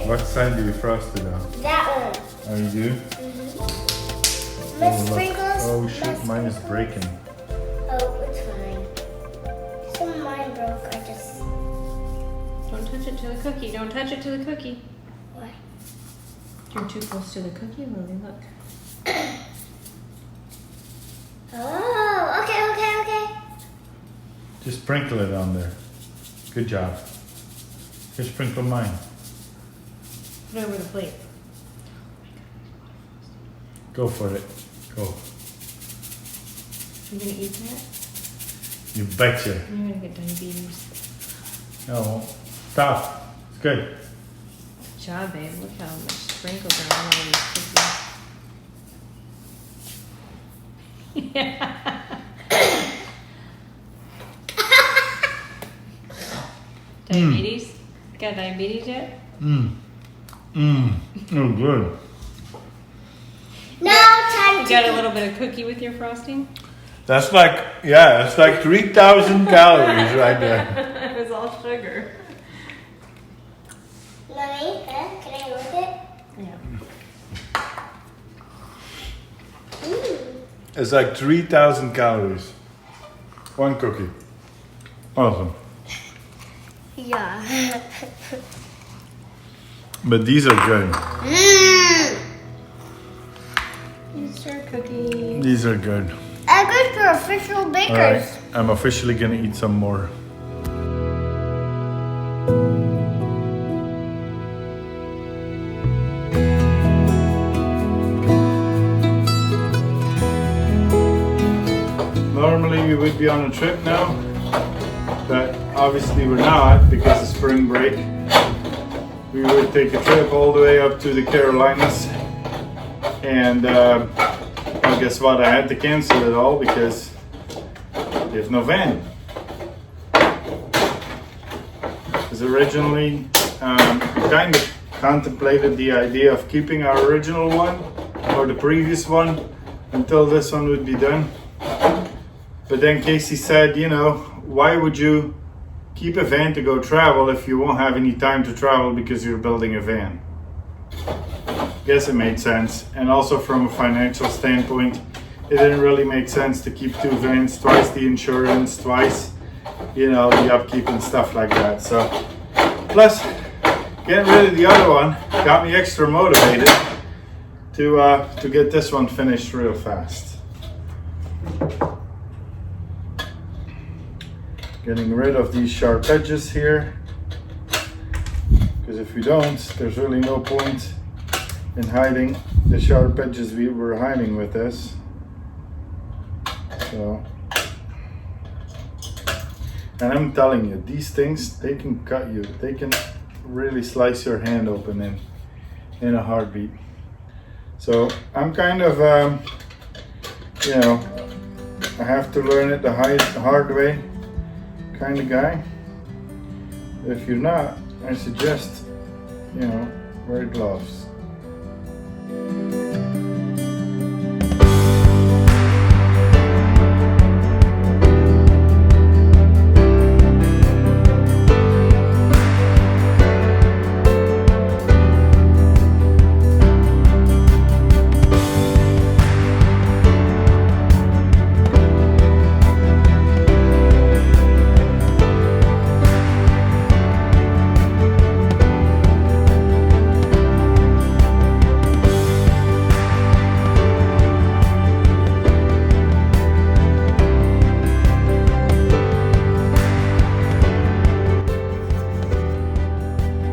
What side do you frost it on? That one. Oh, you do? Let's sprinkles. Oh shit, mine is breaking. Oh, it's fine. Some of mine broke. I just. Don't touch it to the cookie. Don't touch it to the cookie. Why? You're too close to the cookie, Lily. Look. Oh, okay. Just sprinkle it on there. Good job. Here, sprinkle mine. Put it over the plate. Go for it. Go. You gonna eat that? You betcha. You're gonna get diabetes. No. Stop. It's good. Good job, babe. Look how much sprinkles are on all these cookies. Yeah. Diabetes? Got diabetes yet? Oh, good. Now time You to. got a little bit of cookie with your frosting? That's like 3,000 calories right there. It was all sugar. Mommy, can I go with it? Yeah. It's like 3,000 calories. One cookie. Awesome. Yeah. But these are good. These are cookies. These are good. I'm good for official bakers. All right, I'm officially gonna eat some more. Normally we would be on a trip now, but obviously we're not because of spring break. We would take a trip all the way up to the Carolinas, and well, guess what? I had to cancel it all because there's no van. Because originally, we kind of contemplated the idea of keeping our original one or the previous one until this one would be done. But then Casey said, you know, why would you keep a van to go travel if you won't have any time to travel because you're building a van? Guess it made sense. And also from a financial standpoint, it didn't really make sense to keep two vans, twice the insurance, twice, you know, the upkeep and stuff like that. So, plus, getting rid of the other one got me extra motivated to get this one finished real fast. Getting rid of these sharp edges here, because if we don't, there's really no point in hiding the sharp edges we were hiding with this. So, and I'm telling you, these things, they can cut you. They can really slice your hand open in a heartbeat. So I'm kind of, you know, I have to learn it the hard way kind of guy. If you're not, I suggest, you know, wear gloves.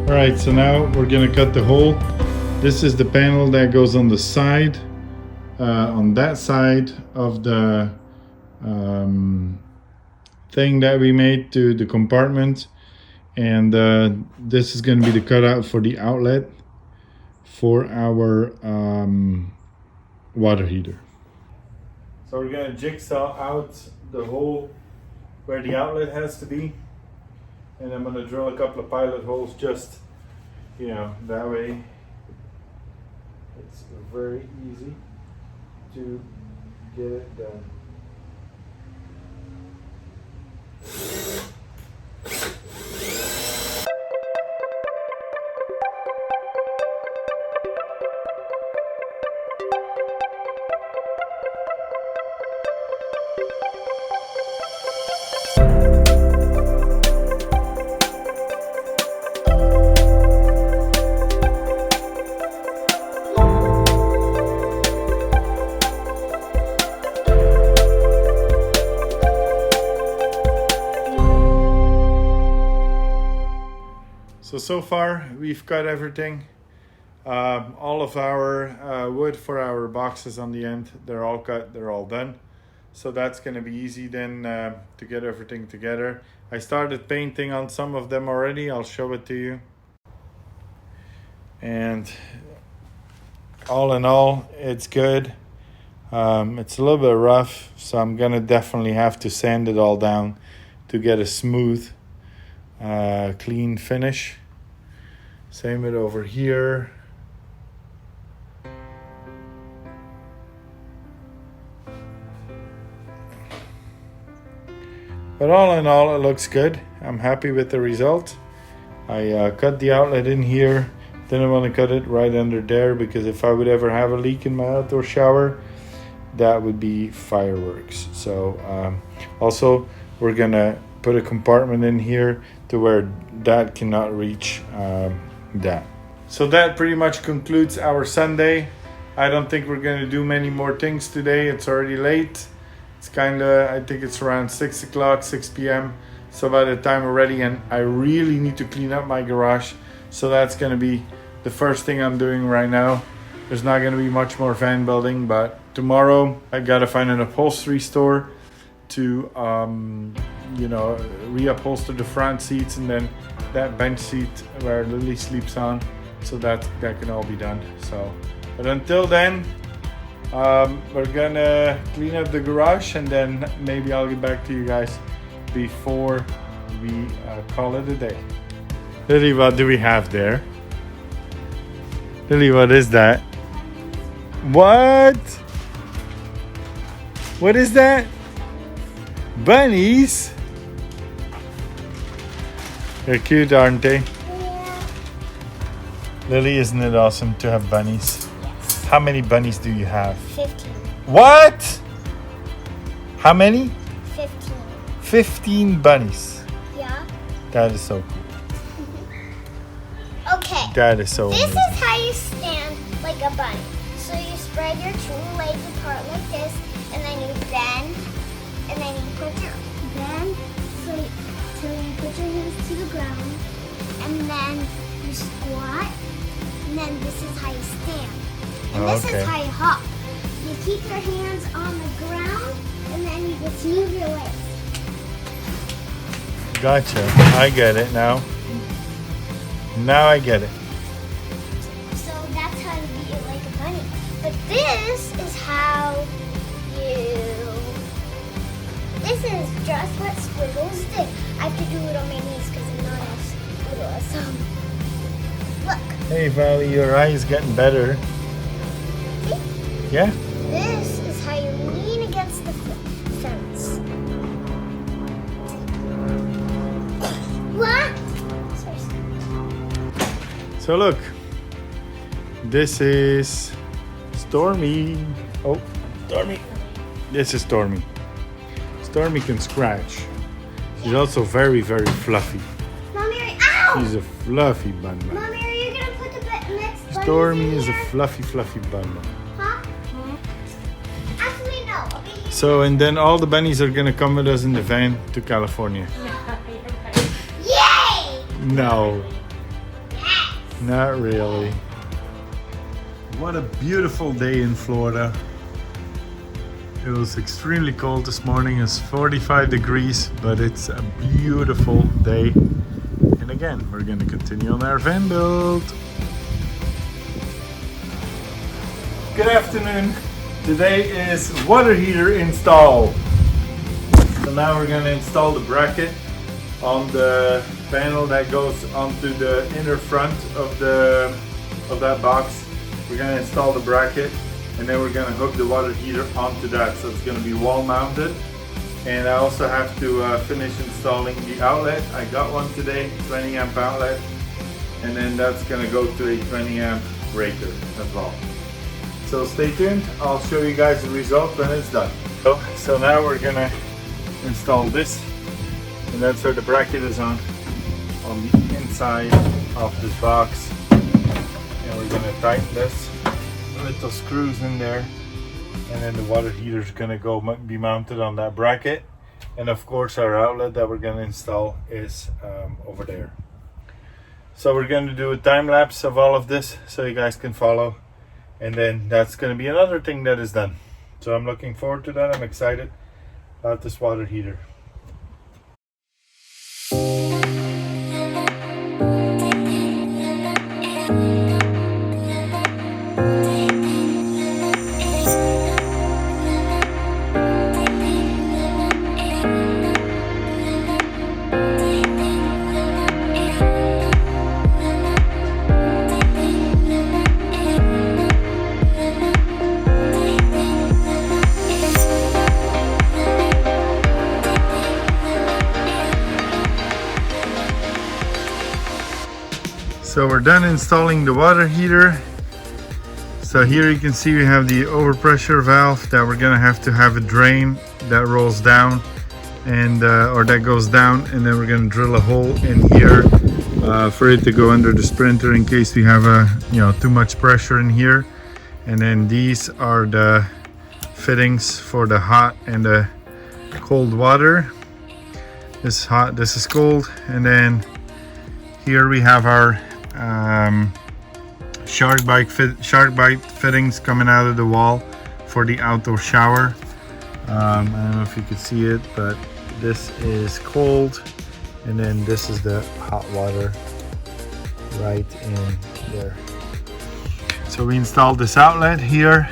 Alright, so now we're gonna cut the hole. This is the panel that goes on the side, on that side of the thing that we made to the compartment. And this is gonna be the cutout for the outlet for our water heater. So we're gonna jigsaw out the hole where the outlet has to be. And I'm gonna drill a couple of pilot holes just, you know, that way it's very easy to get it done. So far we've got everything. All of our wood for our boxes on the end, they're all cut, they're all done. So that's going to be easy then to get everything together. I started painting on some of them already. I'll show it to you. And all in all, it's good. It's a little bit rough, so I'm going to definitely have to sand it all down to get a smooth, clean finish. Same with over here. But all in all, it looks good. I'm happy with the result. I cut the outlet in here. Didn't want to cut it right under there because if I would ever have a leak in my outdoor shower, that would be fireworks. So also, we're gonna put a compartment in here to where that cannot reach that. So that pretty much concludes our Sunday. I don't think we're gonna do many more things today. It's already late. It's I think it's around 6 o'clock, 6 p.m. So by the time we're ready, and I really need to clean up my garage. So that's gonna be the first thing I'm doing right now. There's not gonna be much more fan building, but tomorrow I gotta find an upholstery store to, reupholster the front seats and then that bench seat where Lily sleeps on. So that can all be done. So, but until then, we're gonna clean up the garage and then maybe I'll get back to you guys before we call it a day. Lily, what do we have there? Lily, what is that? What? What is that? Bunnies? They're cute, aren't they? Yeah. Lily, isn't it awesome to have bunnies? Yes. How many bunnies do you have? 15. What? How many? 15. 15 bunnies. Yeah. That is so cool. Okay. That is so This amazing. is how you stand like a bunny. So you spread your two legs apart like this, and then you bend, and then you put your bend till you put your hands to the ground, and then you squat, and then this is how you stand. And this Okay. is how you hop. You keep your hands on the ground, and then you just move your legs. Gotcha. I get it now. Now I get it. So that's how you be like a bunny. But this is how this is just what squiggles did. I have to do it on my knees because I'm not as good as some. Look. Hey, Valley, your eye is getting better. See? Yeah? This is how you lean against the fence. What? So look, this is Stormy. Oh, Stormy. This is Stormy. Stormy can scratch. She's also very, very fluffy. Mommy, ow! She's a fluffy bundle. Mommy, are you gonna put the next bunnies Stormy in is a here? fluffy, fluffy bundle. Huh? Actually, no. I'll be here. So, and then all the bunnies are gonna come with us in the van to California. Yay! No, Yes! not really. What a beautiful day in Florida. It was extremely cold this morning. It's 45 degrees, but it's a beautiful day. And again, we're gonna continue on our van build. Good afternoon. Today is water heater install. So now we're gonna install the bracket on the panel that goes onto the inner front of that box. We're gonna install the bracket and then we're gonna hook the water heater onto that. So it's gonna be wall mounted. And I also have to finish installing the outlet. I got one today, 20 amp outlet. And then that's gonna go to a 20 amp breaker as well. So stay tuned, I'll show you guys the result when it's done. So now we're gonna install this. And that's where the bracket is on the inside of this box. And we're gonna tighten this little screws in there, and then the water heater is gonna be mounted on that bracket. And of course our outlet that we're gonna install is over there. So we're going to do a time lapse of all of this so you guys can follow, and then that's going to be another thing that is done. So I'm looking forward to that. I'm excited about this water heater. So we're done installing the water heater. So here you can see we have the overpressure valve that we're gonna have to have a drain that rolls down and or that goes down, and then we're gonna drill a hole in here for it to go under the sprinter in case we have too much pressure in here. And then these are the fittings for the hot and the cold water. This is hot, this is cold, and then here we have our shark bite fittings coming out of the wall for the outdoor shower. I don't know if you can see it, but this is cold, and then this is the hot water right in there. So we installed this outlet here,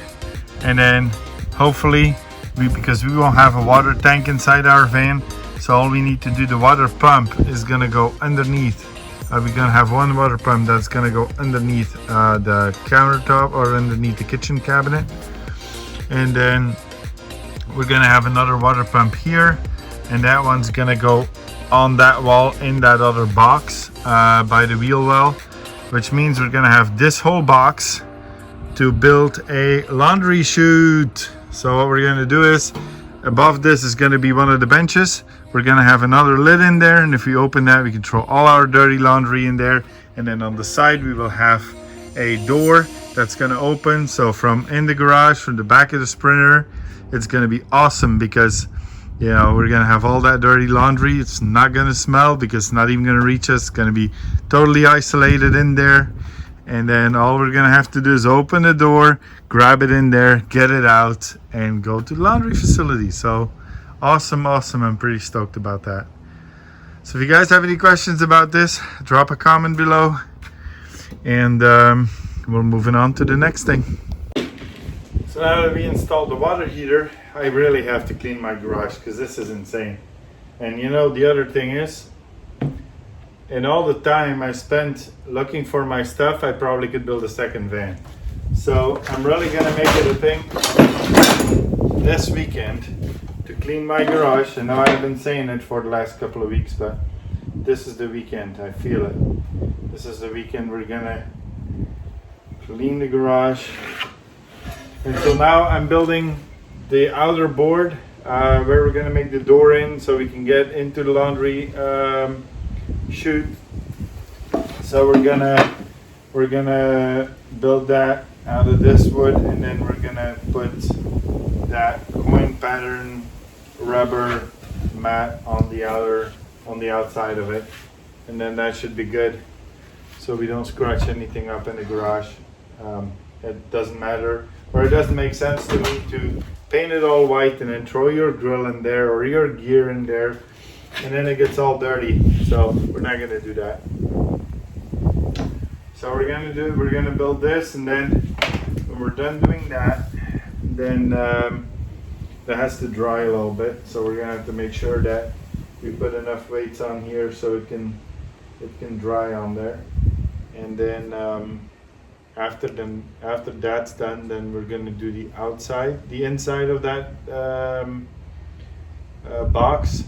and then hopefully because we won't have a water tank inside our van, so all we need to do, the water pump is gonna go underneath. We're gonna have one water pump that's gonna go underneath the countertop or underneath the kitchen cabinet, and then we're gonna have another water pump here, and that one's gonna go on that wall in that other box by the wheel well, which means we're gonna have this whole box to build a laundry chute. So what we're gonna do is, above this is gonna be one of the benches. We're gonna have another lid in there, and if we open that, we can throw all our dirty laundry in there. And then on the side we will have a door that's gonna open, so from in the garage, from the back of the sprinter, it's gonna be awesome because we're gonna have all that dirty laundry. It's not gonna smell because it's not even gonna reach us. It's gonna be totally isolated in there, and then all we're gonna have to do is open the door, grab it in there, get it out, and go to the laundry facility. So awesome. I'm pretty stoked about that. So if you guys have any questions about this, drop a comment below, and we're moving on to the next thing. So now that we installed the water heater, I really have to clean my garage because this is insane. And the other thing is, in all the time I spent looking for my stuff, I probably could build a second van. So I'm really gonna make it a thing this weekend to clean my garage. And now I've been saying it for the last couple of weeks, but this is the weekend. I feel it. This is the weekend we're gonna clean the garage. And so now I'm building the outer board where we're gonna make the door in so we can get into the laundry chute. So we're gonna build that out of this wood, and then we're gonna put that coin pattern rubber mat on the outside of it, and then that should be good so we don't scratch anything up in the garage. It doesn't matter, or it doesn't make sense to me to paint it all white and then throw your grill in there or your gear in there, and then it gets all dirty. So we're not gonna do that. So we're gonna build this, and then when we're done doing that, then that has to dry a little bit. So we're gonna have to make sure that we put enough weights on here so it can dry on there. And then after that's done, then we're gonna do the inside of that box,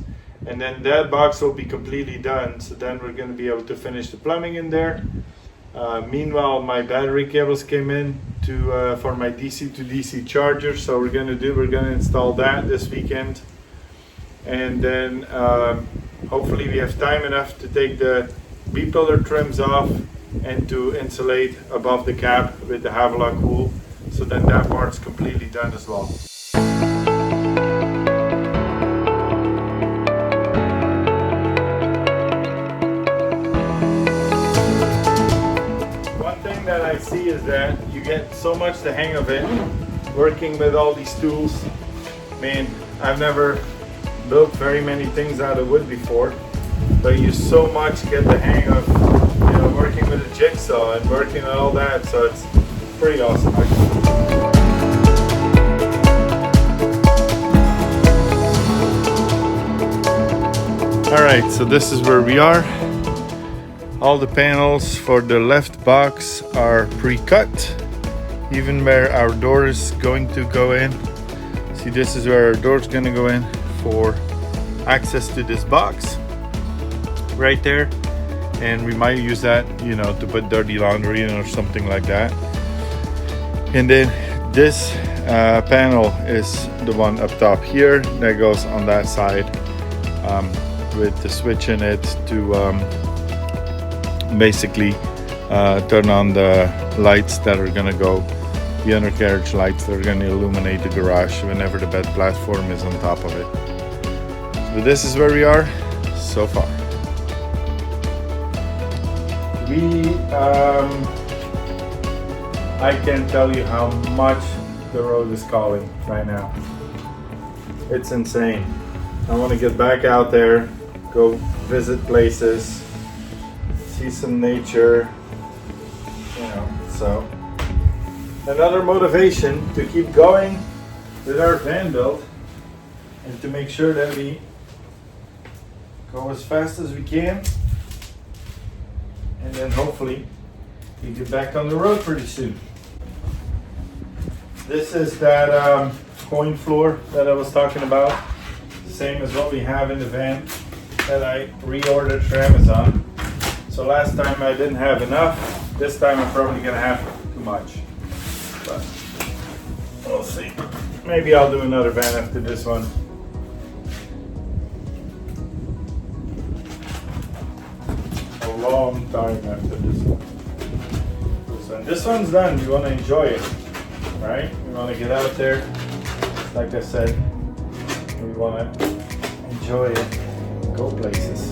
and then that box will be completely done. So then we're gonna be able to finish the plumbing in there. Meanwhile, my battery cables came in for my DC to DC charger, so we're gonna install that this weekend, and then hopefully we have time enough to take the B-pillar trims off and to insulate above the cab with the Havelock wool. So then that part's completely done as well. thing that I see is that you get so much the hang of it working with all these tools. I mean, I've never built very many things out of wood before, but you so much get the hang of, you know, working with a jigsaw and working on all that, so it's pretty awesome actually. Alright, so this is where we are. All the panels for the left box are pre-cut, even where our door is going to go in. See, this is where our door is going to go in for access to this box right there, and we might use that, you know, to put dirty laundry in or something like that. And then this panel is the one up top here that goes on that side, with the switch in it to basically turn on the lights that are gonna go, the undercarriage lights that are gonna illuminate the garage whenever the bed platform is on top of it. So this is where we are so far. I can't tell you how much the road is calling right now. It's insane. I want to get back out there, go visit places, see some nature, you know, so another motivation to keep going with our van build and to make sure that we go as fast as we can, and then hopefully we get back on the road pretty soon. This is that coin floor that I was talking about, same as what we have in the van that I reordered for Amazon. So last time I didn't have enough, this time I'm probably gonna have too much, but we'll see. Maybe I'll do another van after this one. A long time after this one. This one's done. You want to enjoy it, right? We want to get out there. Like I said, we want to enjoy it, go places.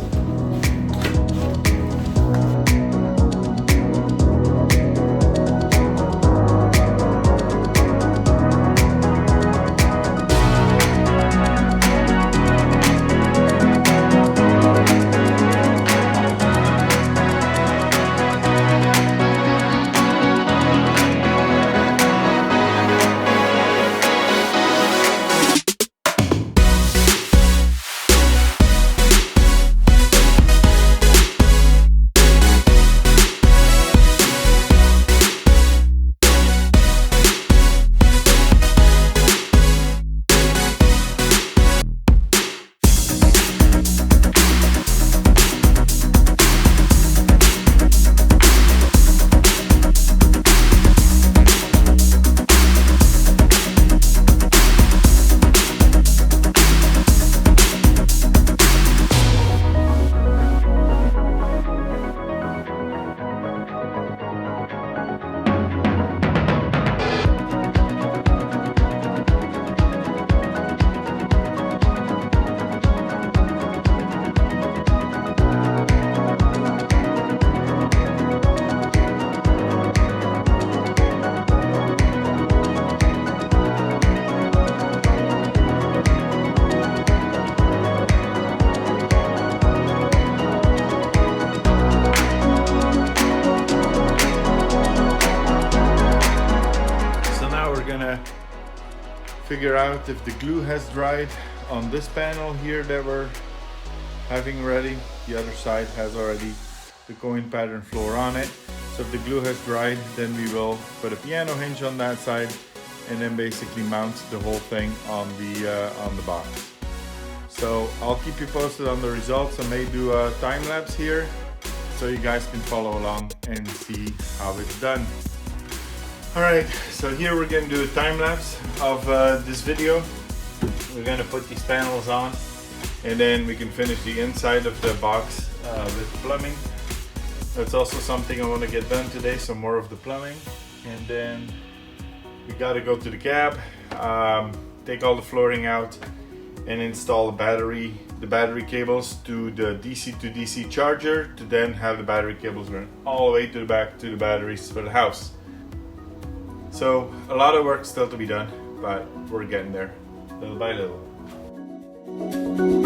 Figure out if the glue has dried on this panel here that we're having ready. The other side has already the coin pattern floor on it. So if the glue has dried, then we will put a piano hinge on that side and then basically mount the whole thing on the box. So I'll keep you posted on the results. I may do a time lapse here so you guys can follow along and see how it's done. Alright, so here we're going to do a time lapse of this video. We're going to put these panels on and then we can finish the inside of the box with plumbing. That's also something I want to get done today, so more of the plumbing. And then we got to go to the cab, take all the flooring out and install a battery the battery cables to the DC to DC charger to then have the battery cables run all the way to the back to the batteries for the house. So a lot of work still to be done, but we're getting there little by little.